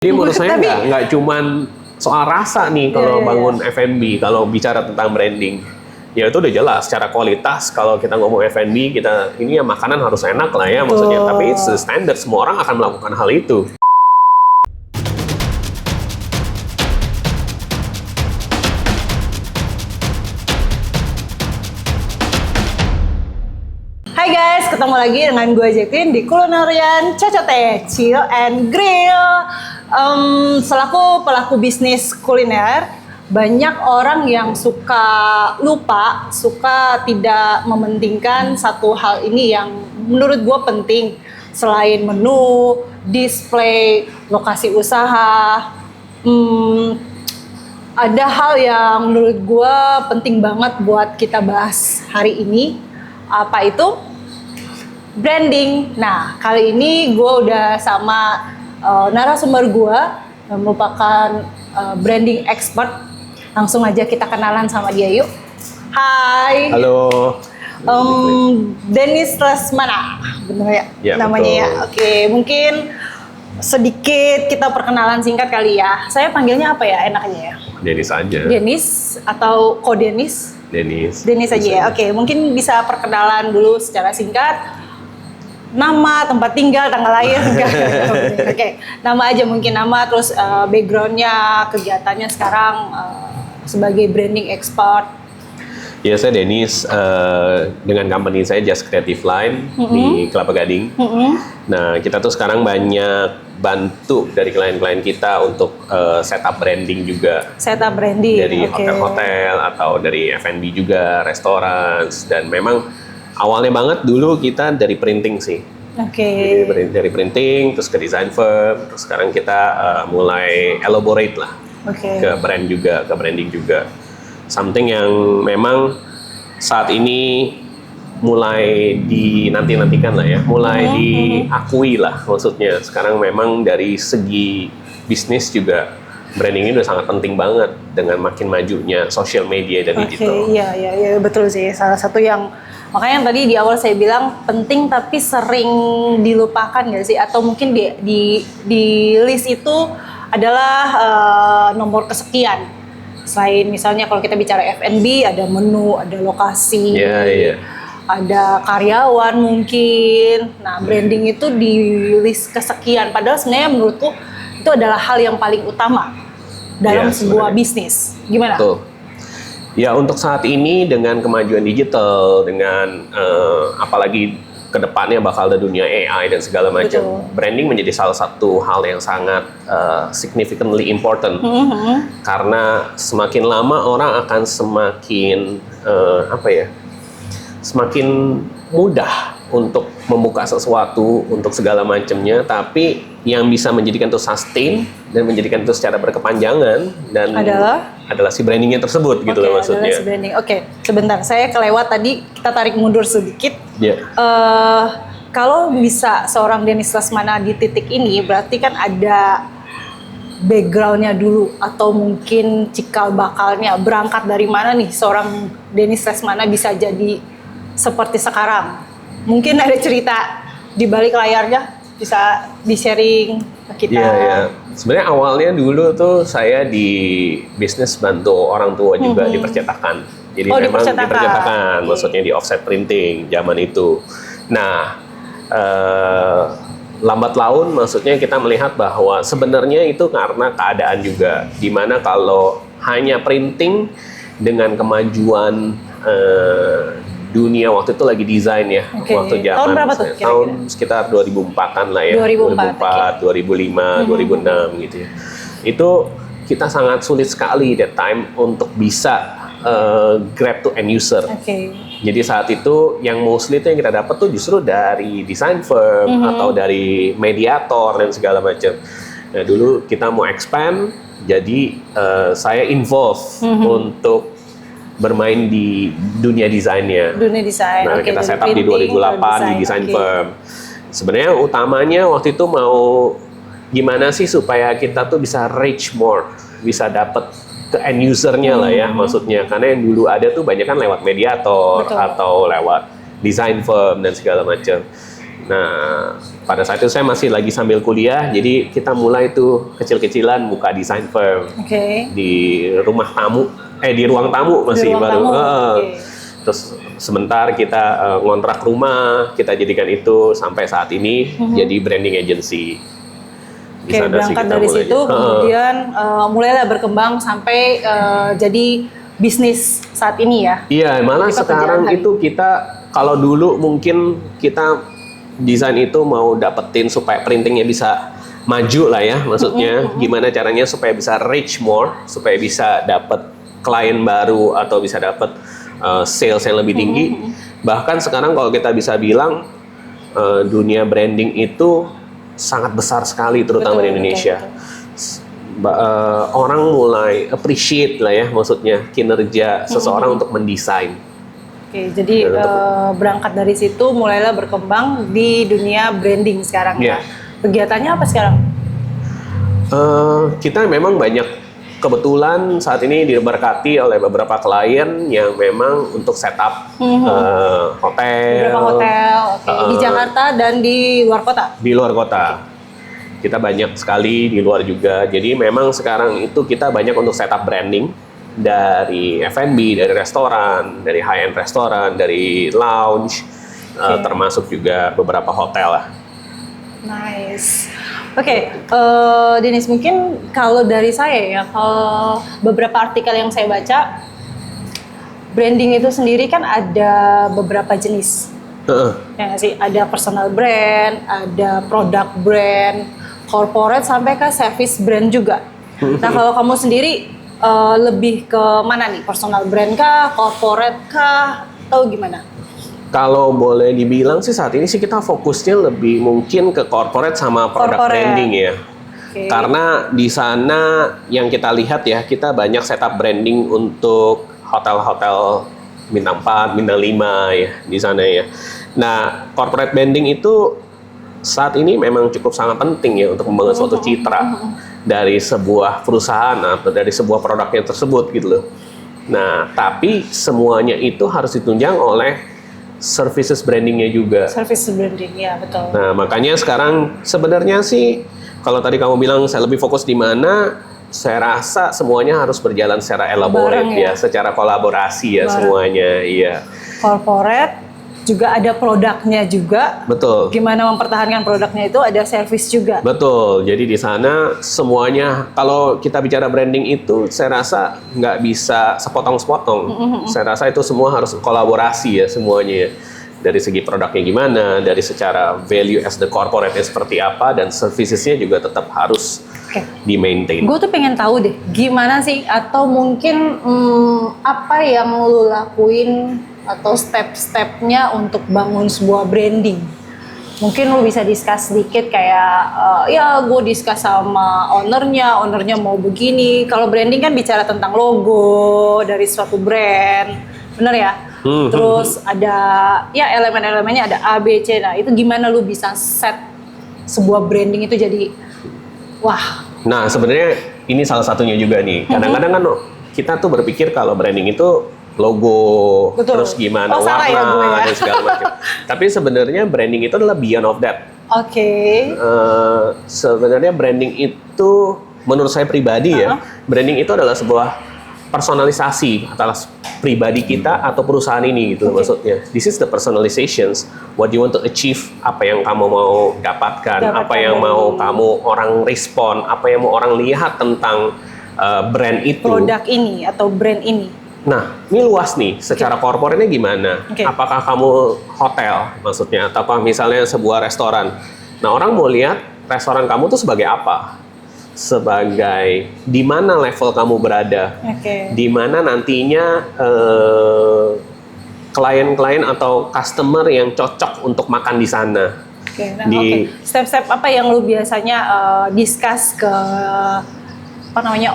Jadi menurut saya nggak cuman soal rasa nih kalau bangun F&B, kalau bicara tentang branding. Ya itu udah jelas, secara kualitas kalau kita ngomong F&B, kita ini ya makanan harus enak lah ya maksudnya. Tapi it's the standard, semua orang akan melakukan hal itu. Hai guys, ketemu lagi dengan gue Jacqueline di Kulinerian Cocote Chill and Grill. Selaku pelaku bisnis kuliner, banyak orang yang suka lupa, suka tidak mementingkan satu hal ini yang menurut gue penting. Selain menu, display, lokasi usaha, ada hal yang menurut gue penting banget buat kita bahas hari ini. Apa itu? Branding. Nah, kali ini gue udah sama narasumber gue, merupakan branding expert. Langsung aja kita kenalan sama dia yuk. Hai. Halo. Dennis Lesmana, bener ya namanya betul. ya. Oke, mungkin sedikit kita perkenalan singkat kali ya. Saya panggilnya apa ya enaknya ya? Dennis aja. Dennis atau Ko Dennis? Dennis aja ya. Oke, mungkin bisa perkenalan dulu secara singkat. Nama, tempat tinggal, tanggal lahir. Oke, nama aja mungkin nama, terus backgroundnya, kegiatannya sekarang sebagai branding expert. Ya, saya Dennis dengan company saya Just Creative Line di Kelapa Gading. Nah, kita tuh sekarang banyak bantu dari klien-klien kita untuk setup branding juga. Setup branding dari hotel-hotel atau dari F&B juga, restoran. Dan memang awalnya banget dulu kita dari printing sih. Oke. Jadi dari printing, terus ke design firm, terus sekarang kita mulai elaborate lah ke brand juga, ke branding juga. Something yang memang saat ini mulai dinanti-nantikan lah ya, mulai diakui lah maksudnya. Sekarang memang dari segi bisnis juga branding ini udah sangat penting banget dengan makin majunya social media dan digital. Iya betul sih. Salah satu yang makanya yang tadi di awal saya bilang penting tapi sering dilupakan nggak sih? Atau mungkin di list itu adalah nomor kesekian. Selain misalnya kalau kita bicara F&B, ada menu, ada lokasi, ada karyawan mungkin. Nah, branding itu di list kesekian. Padahal sebenarnya menurutku itu adalah hal yang paling utama dalam sebuah bisnis. Gimana? Betul. Ya, untuk saat ini dengan kemajuan digital, dengan apalagi kedepannya bakal ada dunia AI dan segala macam, branding menjadi salah satu hal yang sangat significantly important. Karena semakin lama orang akan semakin semakin mudah untuk membuka sesuatu untuk segala macamnya, tapi yang bisa menjadikan itu sustain dan menjadikan itu secara berkepanjangan dan adalah si brandingnya tersebut gitu loh maksudnya. Si branding. Oke, sebentar saya kelewat tadi, kita tarik mundur sedikit. Kalau bisa seorang Dennis Lesmana di titik ini, berarti kan ada backgroundnya dulu atau mungkin cikal bakalnya, berangkat dari mana nih seorang Dennis Lesmana bisa jadi seperti sekarang? Mungkin ada cerita di balik layarnya, bisa di-sharing ke kita. Iya. Sebenarnya awalnya dulu tuh saya di bisnis bantu orang tua juga di percetakan. Jadi memang di percetakan, maksudnya di offset printing zaman itu. Nah, lambat laun maksudnya kita melihat bahwa sebenarnya itu karena keadaan juga. Dimana kalau hanya printing dengan kemajuan dunia waktu itu lagi desain ya, waktu zaman tahun berapa tuh? Tahun sekitar 2004-an lah ya, 2004, 2005, 2006 gitu ya. Itu kita sangat sulit sekali that time untuk bisa grab to end user. Jadi saat itu yang mostly itu yang kita dapat tuh justru dari design firm atau dari mediator dan segala macam. Nah, dulu kita mau expand, jadi saya involve untuk bermain di dunia desainnya. Nah, kita setup di 2008 di design firm. Sebenarnya utamanya waktu itu mau gimana sih supaya kita tuh bisa reach more, bisa dapat ke end usernya lah ya maksudnya. Karena yang dulu ada tuh banyak kan lewat mediator atau lewat design firm dan segala macam. Nah, pada saat itu saya masih lagi sambil kuliah, jadi kita mulai tuh kecil-kecilan buka design firm di rumah tamu, di ruang tamu masih baru. Terus sebentar kita ngontrak rumah, kita jadikan itu sampai saat ini jadi branding agency. Berangkat dari situ, kemudian mulailah berkembang sampai jadi bisnis saat ini ya. Iya, malah sekarang itu kita, kalau dulu mungkin kita desain itu mau dapetin supaya printingnya bisa maju lah ya, maksudnya gimana caranya supaya bisa reach more, supaya bisa dapet klien baru atau bisa dapet sales yang lebih tinggi. Bahkan sekarang kalau kita bisa bilang dunia branding itu sangat besar sekali, terutama di Indonesia. Orang mulai appreciate lah ya, maksudnya kinerja seseorang untuk mendesain. Jadi berangkat dari situ mulailah berkembang di dunia branding sekarang ya. Kegiatannya apa sekarang? Kita memang banyak, kebetulan saat ini diberkati oleh beberapa klien yang memang untuk setup hotel. Beberapa hotel, di Jakarta dan di luar kota? Di luar kota. Kita banyak sekali di luar juga. Jadi memang sekarang itu kita banyak untuk setup branding. Dari F&B, dari restoran, dari high-end restoran, dari lounge, termasuk juga beberapa hotel lah. Nice. Dennis, mungkin kalau dari saya ya, kalau beberapa artikel yang saya baca, branding itu sendiri kan ada beberapa jenis. Ya nggak sih? Ada personal brand, ada product brand, corporate, sampai ke service brand juga. Nah, kalau kamu sendiri lebih ke mana nih? Personal brand kah, corporate kah, atau gimana? Kalau boleh dibilang sih saat ini sih kita fokusnya lebih mungkin ke corporate sama product branding ya. Karena di sana yang kita lihat ya, kita banyak setup branding untuk hotel-hotel bintang 4, bintang 5 ya di sana ya. Nah, corporate branding itu saat ini memang cukup sangat penting ya untuk membangun suatu citra dari sebuah perusahaan atau dari sebuah produknya tersebut gitu loh. Nah, tapi semuanya itu harus ditunjang oleh services brandingnya juga. Service branding, ya betul. Nah, makanya sekarang sebenarnya sih kalau tadi kamu bilang saya lebih fokus di mana, saya rasa semuanya harus berjalan secara elaborate ya, secara kolaborasi ya semuanya. Iya. Corporate juga ada produknya juga. Betul. Gimana mempertahankan produknya itu, ada service juga. Betul. Jadi di sana semuanya, kalau kita bicara branding itu, saya rasa nggak bisa sepotong-sepotong. Saya rasa itu semua harus kolaborasi ya semuanya. Dari segi produknya gimana, dari secara value as the corporate-nya seperti apa, dan servicesnya juga tetap harus di-maintain. Gue tuh pengen tahu deh, gimana sih, atau mungkin apa yang lu lakuin atau step-stepnya untuk bangun sebuah branding. Mungkin lu bisa discuss sedikit kayak, ya gue discuss sama ownernya mau begini. Kalau branding kan bicara tentang logo dari suatu brand, bener ya? Terus ada ya elemen-elemennya, ada A, B, C. Nah itu gimana lu bisa set sebuah branding itu jadi wah. Nah sebenarnya ini salah satunya juga nih. Kadang-kadang kan kita tuh berpikir kalau branding itu logo, terus gimana warna dan segala macam. Tapi sebenarnya branding itu adalah beyond of that. Sebenarnya branding itu menurut saya pribadi ya, branding itu adalah sebuah personalisasi atas pribadi kita atau perusahaan ini gitu maksudnya. This is the personalizations, what you want to achieve, apa yang kamu mau dapatkan, apa yang mau kamu orang respon, apa yang mau orang lihat tentang brand itu. Produk ini atau brand ini. Nah, ini luas nih, secara korporatnya gimana? Apakah kamu hotel maksudnya, atau misalnya sebuah restoran? Nah, orang mau lihat restoran kamu tuh sebagai apa? Sebagai di mana level kamu berada? Di mana nantinya klien-klien atau customer yang cocok untuk makan di sana? Step-step apa yang lu biasanya discuss ke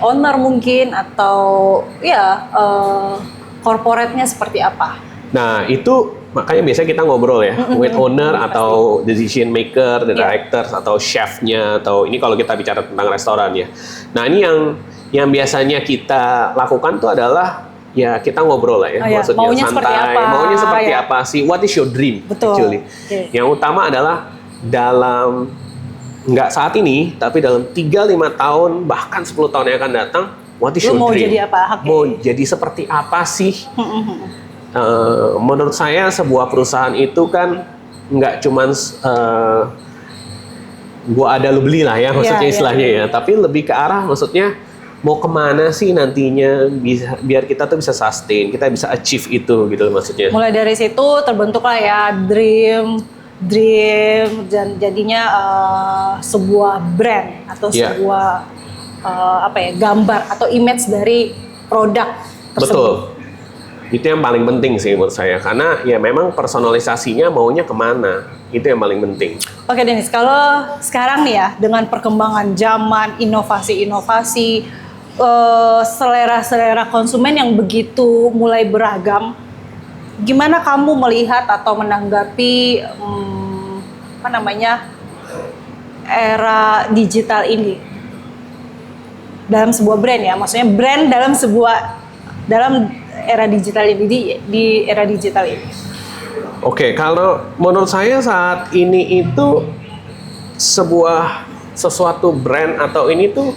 owner mungkin atau ya corporate-nya seperti apa? Nah itu makanya biasanya kita ngobrol ya with owner atau decision maker, the directors atau chefnya, atau ini kalau kita bicara tentang restoran ya. Nah ini yang biasanya kita lakukan tuh adalah ya kita ngobrol lah ya, maksudnya maunya seperti santai, apa, maunya seperti apa sih, what is your dream actually. Yang utama adalah dalam nggak saat ini, tapi dalam 3-5 tahun, bahkan 10 tahun yang akan datang, what is your mau dream? Jadi apa? Mau jadi seperti apa sih? Menurut saya sebuah perusahaan itu kan nggak cuman gua ada lu beli lah ya, maksudnya istilahnya ya, tapi lebih ke arah maksudnya mau kemana sih nantinya, biar kita tuh bisa sustain, kita bisa achieve itu gitu maksudnya. Mulai dari situ terbentuklah ya dream dan jadinya sebuah brand atau sebuah gambar atau image dari produk tersebut. Betul. Itu yang paling penting sih menurut saya, karena ya memang personalisasinya maunya kemana, itu yang paling penting. Oke Dennis, kalau sekarang nih ya dengan perkembangan zaman, inovasi-inovasi, selera-selera konsumen yang begitu mulai beragam, gimana kamu melihat atau menanggapi era digital ini dalam sebuah brand ya, maksudnya brand dalam era digital ini, di era digital ini. Oke, kalau menurut saya saat ini itu sesuatu brand atau ini tuh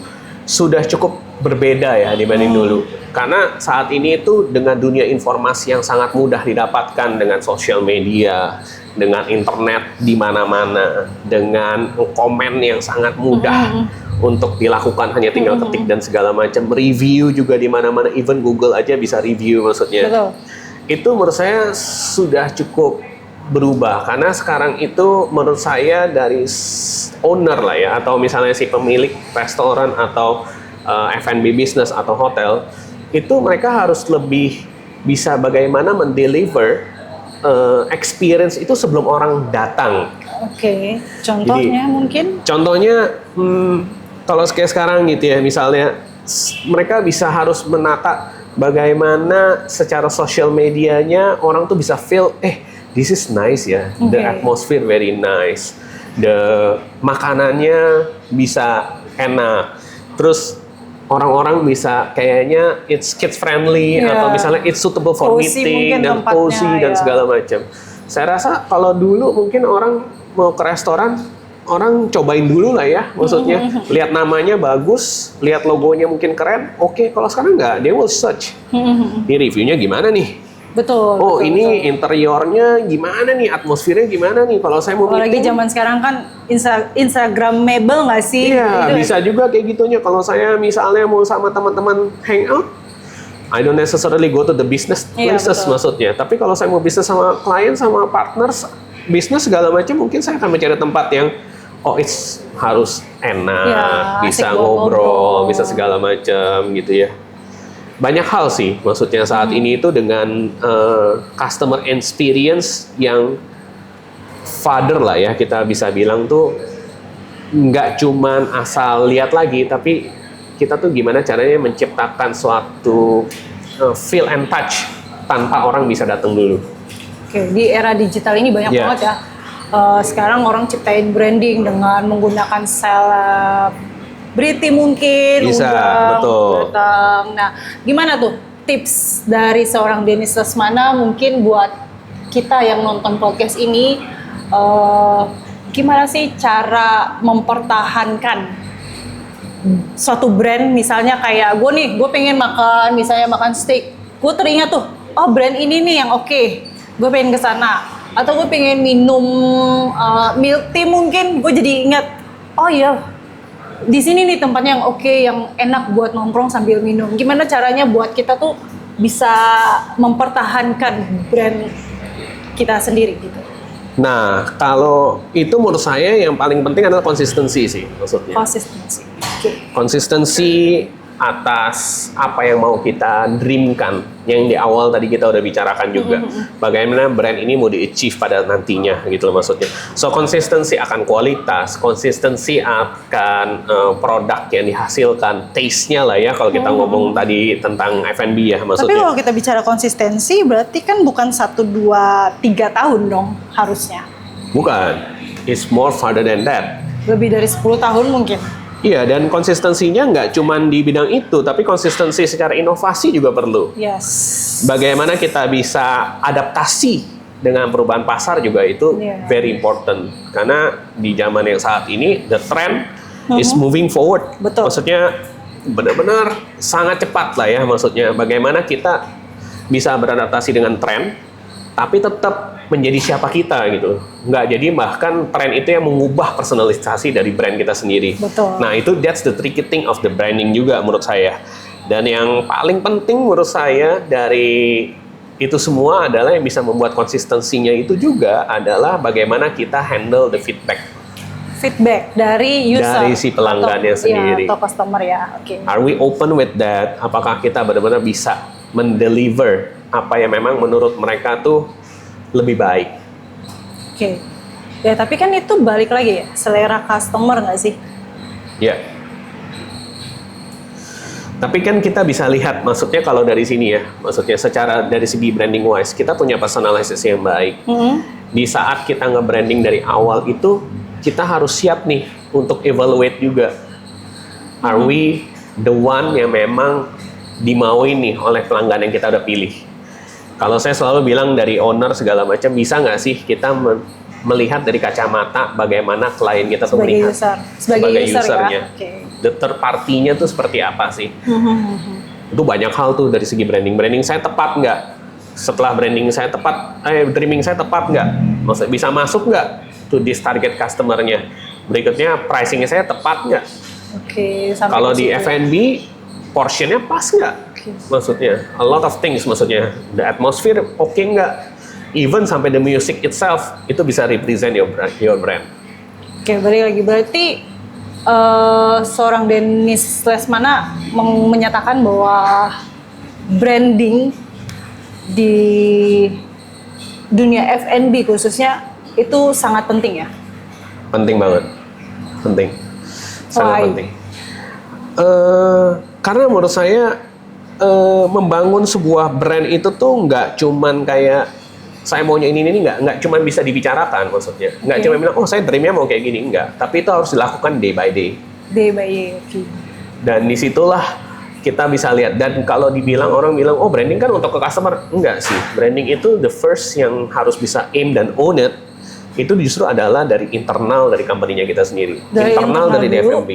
sudah cukup berbeda ya dibanding dulu. Karena saat ini itu dengan dunia informasi yang sangat mudah didapatkan dengan sosial media, dengan internet di mana-mana, dengan komen yang sangat mudah untuk dilakukan, hanya tinggal ketik dan segala macam. Review juga di mana-mana, even Google aja bisa review maksudnya. Betul. Itu menurut saya sudah cukup berubah, karena sekarang itu menurut saya dari owner lah ya, atau misalnya si pemilik restoran atau F&B business atau hotel, itu mereka harus lebih bisa bagaimana mendeliver experience itu sebelum orang datang. Oke, contohnya mungkin? Contohnya, kalau kayak sekarang gitu ya, misalnya mereka bisa harus menata bagaimana secara sosial medianya orang tuh bisa feel, this is nice ya, the atmosphere very nice, the makanannya bisa enak, terus orang-orang bisa kayaknya it's kids friendly atau misalnya it's suitable for meeting dan cozy dan segala macam. Saya rasa kalau dulu mungkin orang mau ke restoran, orang cobain dulu lah ya, maksudnya lihat namanya bagus, lihat logonya mungkin keren, oke. Kalau sekarang nggak, they will search. Ini reviewnya gimana nih? Betul. Oh, ini interiornya gimana nih, atmosfernya gimana nih? Kalau saya mau apalagi zaman sekarang kan Instagramable nggak sih? Iya, bisa juga kayak gitunya. Kalau saya misalnya mau sama teman-teman hangout, I don't necessarily go to the business places maksudnya. Tapi kalau saya mau bisnis sama klien, sama partners, bisnis segala macam, mungkin saya akan mencari tempat yang it's harus enak, bisa ngobrol, bisa segala macam gitu ya. Banyak hal sih maksudnya saat ini itu dengan customer experience yang father lah ya, kita bisa bilang tuh nggak cuman asal lihat lagi, tapi kita tuh gimana caranya menciptakan suatu feel and touch tanpa orang bisa datang dulu. Oke, di era digital ini banyak banget ya. Sekarang orang ciptain branding dengan menggunakan selebriti mungkin, bisa, betul. Datang. Nah, gimana tuh tips dari seorang Dennis Lesmana mungkin buat kita yang nonton podcast ini, gimana sih cara mempertahankan suatu brand? Misalnya kayak gue pengen makan, misalnya makan steak, gue teringat tuh, brand ini nih yang oke, gue pengen ke sana. Atau gue pengen minum milk tea mungkin, gue jadi ingat, di sini nih tempatnya yang oke, yang enak buat nongkrong sambil minum. Gimana caranya buat kita tuh bisa mempertahankan brand kita sendiri gitu? Nah, kalau itu menurut saya yang paling penting adalah konsistensi sih maksudnya. Konsistensi. Konsistensi atas apa yang mau kita dreamkan, yang di awal tadi kita udah bicarakan juga. Bagaimana brand ini mau di-achieve pada nantinya gitu loh maksudnya. So, konsistensi akan kualitas, konsistensi akan produk yang dihasilkan, taste-nya lah ya kalau kita ngomong tadi tentang F&B ya maksudnya. Tapi kalau kita bicara konsistensi berarti kan bukan 1, 2, 3 tahun dong harusnya. Bukan, it's more farther than that. Lebih dari 10 tahun mungkin. Iya, dan konsistensinya nggak cuma di bidang itu, tapi konsistensi secara inovasi juga perlu. Yes. Bagaimana kita bisa adaptasi dengan perubahan pasar juga itu very important. Karena di zaman yang saat ini, the trend is moving forward. Betul. Maksudnya benar-benar sangat cepat lah ya. Maksudnya bagaimana kita bisa beradaptasi dengan tren, tapi tetap menjadi siapa kita gitu. Nggak jadi bahkan tren itu yang mengubah personalisasi dari brand kita sendiri. Betul. Nah itu that's the tricky thing of the branding juga menurut saya. Dan yang paling penting menurut saya dari itu semua adalah yang bisa membuat konsistensinya itu juga adalah bagaimana kita handle the feedback. Feedback dari user. Dari si pelanggannya sendiri. Atau customer ya, oke. Are we open with that? Apakah kita benar-benar bisa mendeliver apa yang memang menurut mereka tuh lebih baik. Oke. Ya, tapi kan itu balik lagi ya, selera customer nggak sih? Ya. Tapi kan kita bisa lihat, maksudnya kalau dari sini ya, maksudnya secara dari segi branding wise, kita punya personalisasi yang baik. Di saat kita nge-branding dari awal itu, kita harus siap nih untuk evaluate juga. Are we the one yang memang dimauin nih oleh pelanggan yang kita udah pilih? Kalau saya selalu bilang dari owner segala macam, bisa nggak sih kita melihat dari kacamata bagaimana klien kita tuh melihat sebagai user usernya, ya? Okay. The third party-nya tuh seperti apa sih? Itu banyak hal tuh dari segi branding. Branding saya tepat nggak? Setelah branding saya tepat, dreaming saya tepat nggak? Maksudnya bisa masuk nggak to this target customer-nya? Berikutnya pricing-nya saya tepat nggak? Oke. Kalau di F&B portion-nya pas nggak? Maksudnya, a lot of things maksudnya. The atmosphere oke nggak? Even sampai the music itself, itu bisa represent your brand. Oke, balik lagi. Berarti seorang Dennis Lesmana menyatakan bahwa branding di dunia F&B khususnya itu sangat penting ya? Penting banget. Penting. Sangat penting. Karena menurut saya membangun sebuah brand itu tuh nggak cuman kayak saya maunya ini nggak cuman bisa dibicarakan maksudnya, nggak cuma bilang oh saya dreamnya mau kayak gini, nggak, tapi itu harus dilakukan day by day. Dan disitulah kita bisa lihat. Dan kalau dibilang orang bilang oh branding kan untuk ke customer, enggak sih. Branding itu the first yang harus bisa aim dan own it. Itu justru adalah dari internal dari company-nya kita sendiri. Internal dari F&B.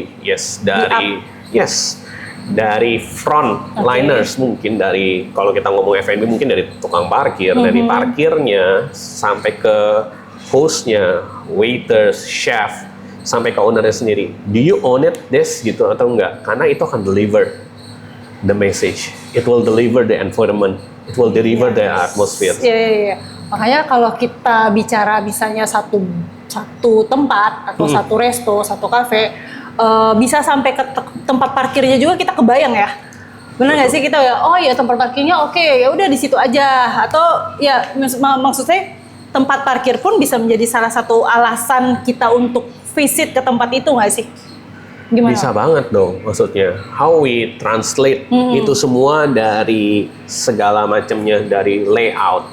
Dari frontliners mungkin, dari kalau kita ngomong F&B mungkin dari tukang parkir, dari parkirnya sampai ke hostnya, waiters, chef, sampai ke ownernya sendiri. Do you own it this gitu atau enggak? Karena itu akan deliver the message. It will deliver the environment. It will deliver the atmosphere. Iya. Makanya kalau kita bicara misalnya satu tempat atau satu resto, satu kafe, bisa sampai ke tempat parkirnya juga kita kebayang ya. Benar nggak sih kita ya? Oh ya tempat parkirnya oke, ya udah di situ aja. Atau ya maksud saya tempat parkir pun bisa menjadi salah satu alasan kita untuk visit ke tempat itu nggak sih? Gimana? Bisa banget dong, maksudnya how we translate itu semua dari segala macamnya, dari layout,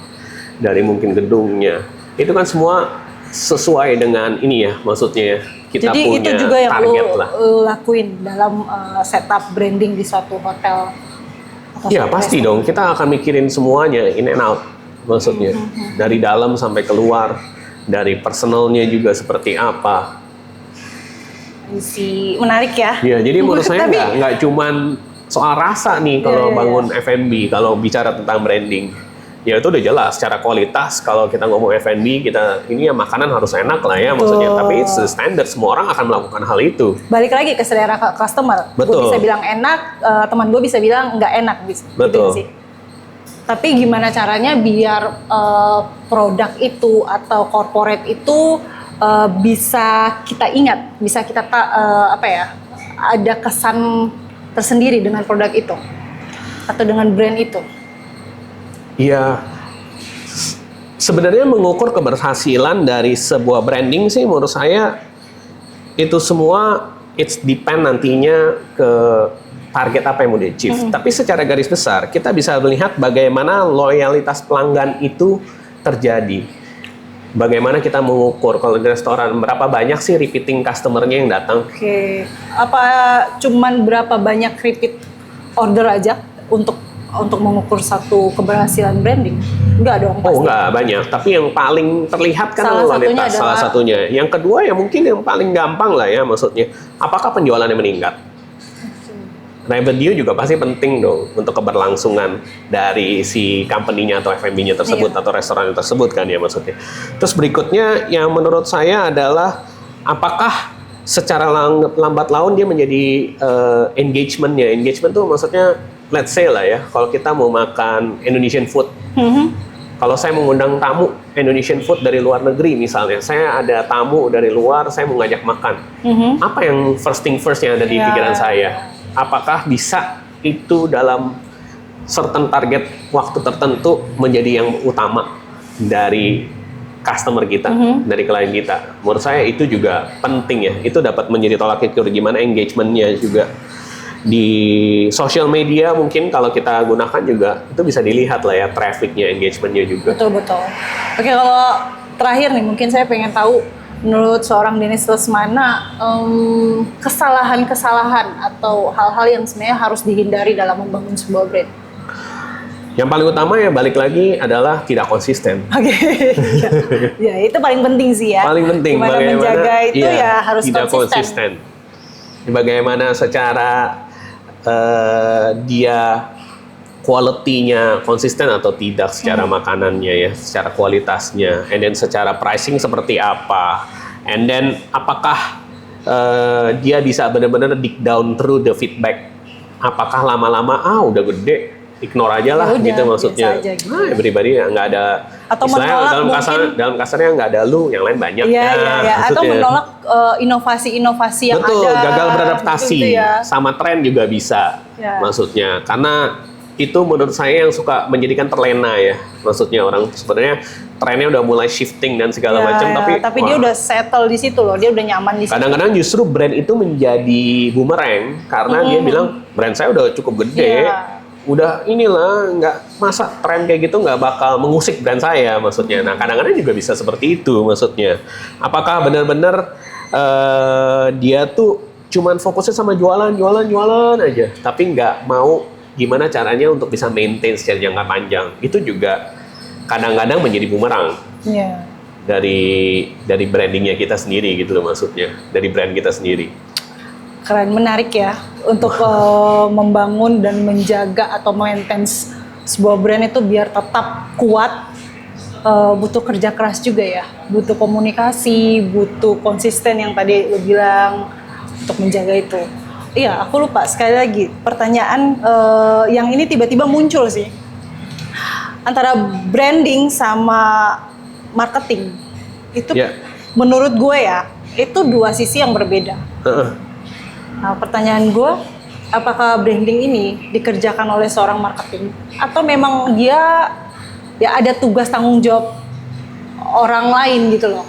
dari mungkin gedungnya, itu kan semua sesuai dengan ini ya, maksudnya kita jadi punya itu juga yang target lah. Lakuin dalam setup branding di suatu hotel. Ya pasti dong, kita akan mikirin semuanya in and out, maksudnya dari dalam sampai keluar, dari personalnya juga seperti apa. Menarik ya. Ya jadi menurut saya nggak cuman soal rasa nih kalau bangun F&B, kalau bicara tentang branding. Ya itu udah jelas secara kualitas. Kalau kita ngomong F&B, kita ini ya makanan harus enak lah ya. Maksudnya, tapi it's the standard, semua orang akan melakukan hal itu. Balik lagi ke selera customer. Gue bisa bilang enak, teman gue bisa bilang nggak enak. Betul. Gitu sih. Tapi gimana caranya biar produk itu atau corporate itu bisa kita ingat, bisa kita ada kesan tersendiri dengan produk itu atau dengan brand itu. Ya, sebenarnya mengukur keberhasilan dari sebuah branding sih menurut saya itu semua it's depend nantinya ke target apa yang mau di-achieve. Tapi secara garis besar kita bisa melihat bagaimana loyalitas pelanggan itu terjadi. bagaimana kita mengukur kalau di restoran berapa banyak sih repeating customer-nya yang datang. Oke. Apa cuman berapa banyak repeat order aja untuk mengukur satu keberhasilan branding? Enggak dong pasti. Oh enggak banyak, tapi yang paling terlihat kan Salah satunya kualitas salah satunya. Yang kedua ya mungkin yang paling gampang lah ya, maksudnya apakah penjualannya meningkat? Revenue juga pasti penting dong untuk keberlangsungan dari si company-nya atau F&B-nya tersebut atau restoran tersebut kan ya maksudnya. Terus berikutnya yang menurut saya adalah apakah secara lambat laun dia menjadi engagement-nya. Engagement tuh maksudnya let's say lah ya, kalau kita mau makan Indonesian food, kalau saya mengundang tamu Indonesian food dari luar negeri misalnya, saya ada tamu dari luar, saya mau ngajak makan, apa yang first thing first yang ada di pikiran saya? Apakah bisa itu dalam certain target waktu tertentu menjadi yang utama dari customer kita, dari klien kita? Menurut saya itu juga penting ya, itu dapat menjadi tolak ukur gimana engagement-nya juga. Di social media mungkin kalau kita gunakan juga itu bisa dilihat lah ya traffic-nya, engagement-nya juga. Betul. Oke, kalau terakhir nih mungkin saya pengen tahu menurut seorang Dennis Lesmana kesalahan-kesalahan atau hal-hal yang sebenarnya harus dihindari dalam membangun sebuah brand. Yang paling utama ya balik lagi adalah tidak konsisten. Oke. Ya itu paling penting sih ya. Paling penting Gimana menjaga itu ya harus tidak konsisten. Bagaimana secara dia quality-nya konsisten atau tidak secara makanannya ya, secara kualitasnya, and then secara pricing seperti apa, and then apakah dia bisa benar-benar dig down through the feedback, apakah lama-lama udah gede, ignore aja lah udah, gitu maksudnya. aja gitu. Everybody nggak ada, atau istilahnya dalam kasarnya nggak ada lu, yang lain banyak. Iya. Atau menolak inovasi-inovasi yang betul, ada. Gagal beradaptasi gitu ya. sama tren juga bisa, maksudnya. Karena itu menurut saya yang suka menjadikan terlena ya, maksudnya orang sebenarnya trennya udah mulai shifting dan segala macam, tapi dia udah settle di situ loh, dia udah nyaman di situ. Kadang-kadang justru brand itu menjadi boomerang karena dia bilang brand saya udah cukup gede, udah inilah, nggak masa tren kayak gitu nggak bakal mengusik brand saya maksudnya. Nah kadang-kadang juga bisa seperti itu maksudnya. Apakah benar-benar dia tuh cuman fokusnya sama jualan aja, tapi nggak mau gimana caranya untuk bisa maintain secara jangka panjang. Itu juga kadang-kadang menjadi bumerang dari brandingnya kita sendiri gitu loh maksudnya, dari brand kita sendiri. Keren, menarik ya untuk membangun dan menjaga atau maintain sebuah brand itu biar tetap kuat. Butuh kerja keras juga ya, butuh komunikasi, butuh konsisten yang tadi lo bilang untuk menjaga itu. Iya, aku lupa sekali lagi pertanyaan yang ini tiba-tiba muncul sih, antara branding sama marketing itu menurut gue ya itu dua sisi yang berbeda. Nah, pertanyaan gue, apakah branding ini dikerjakan oleh seorang marketing atau memang dia ya ada tugas tanggung jawab orang lain gitu loh?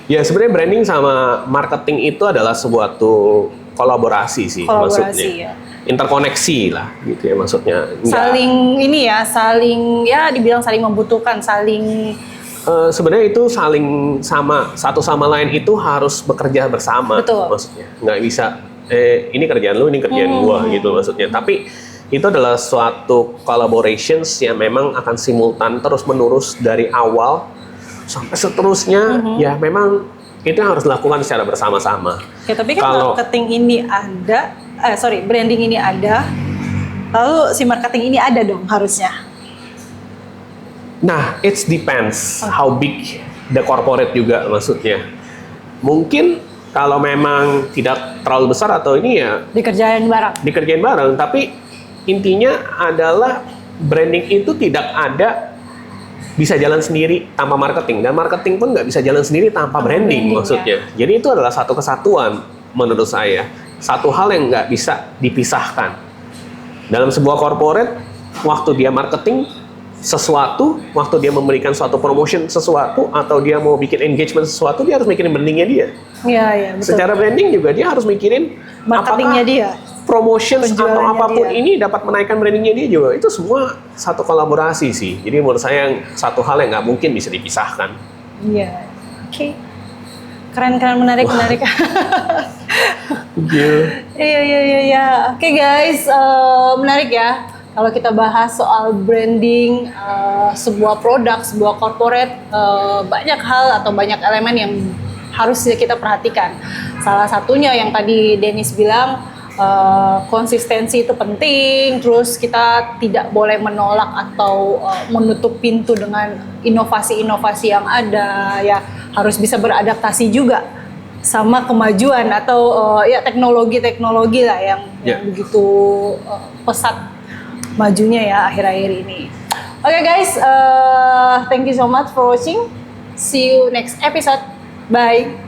Ya sebenarnya branding sama marketing itu adalah suatu kolaborasi sih maksudnya. Interkoneksi lah gitu ya maksudnya. Saling dibilang saling membutuhkan, saling sebenarnya itu saling sama, satu sama lain itu harus bekerja bersama. Betul. Maksudnya. Nggak bisa ini kerjaan lu, ini kerjaan gua gitu maksudnya. Tapi itu adalah suatu collaborations yang memang akan simultan terus menerus dari awal sampai seterusnya. Ya memang itu yang harus dilakukan secara bersama-sama. Ya, tapi kan marketing ini ada, branding ini ada, lalu si marketing ini ada dong harusnya. Nah, it depends how big the corporate juga maksudnya. Mungkin kalau memang tidak terlalu besar atau ini ya dikerjain bareng, tapi intinya adalah branding itu tidak ada bisa jalan sendiri tanpa marketing, dan marketing pun nggak bisa jalan sendiri tanpa branding maksudnya. Jadi itu adalah satu kesatuan menurut saya, satu hal yang nggak bisa dipisahkan. Dalam sebuah corporate, waktu dia marketing sesuatu, waktu dia memberikan suatu promotion sesuatu, atau dia mau bikin engagement sesuatu, dia harus mikirin brandingnya dia. Iya, betul. Secara branding juga dia harus mikirin marketingnya dia. Promotion atau apapun ini dapat menaikkan brandingnya dia juga. Itu semua satu kolaborasi sih. Jadi menurut saya satu hal yang nggak mungkin bisa dipisahkan. Iya. Oke. Keren menarik. Thank you. Iya. Oke guys, menarik ya. Kalau kita bahas soal branding sebuah produk, sebuah corporate, banyak hal atau banyak elemen yang harus kita perhatikan. Salah satunya yang tadi Dennis bilang, konsistensi itu penting. Terus kita tidak boleh menolak atau menutup pintu dengan inovasi-inovasi yang ada. Ya harus bisa beradaptasi juga sama kemajuan atau ya teknologi lah yang begitu pesat majunya ya akhir-akhir ini. Oke guys, thank you so much for watching. See you next episode. Bye.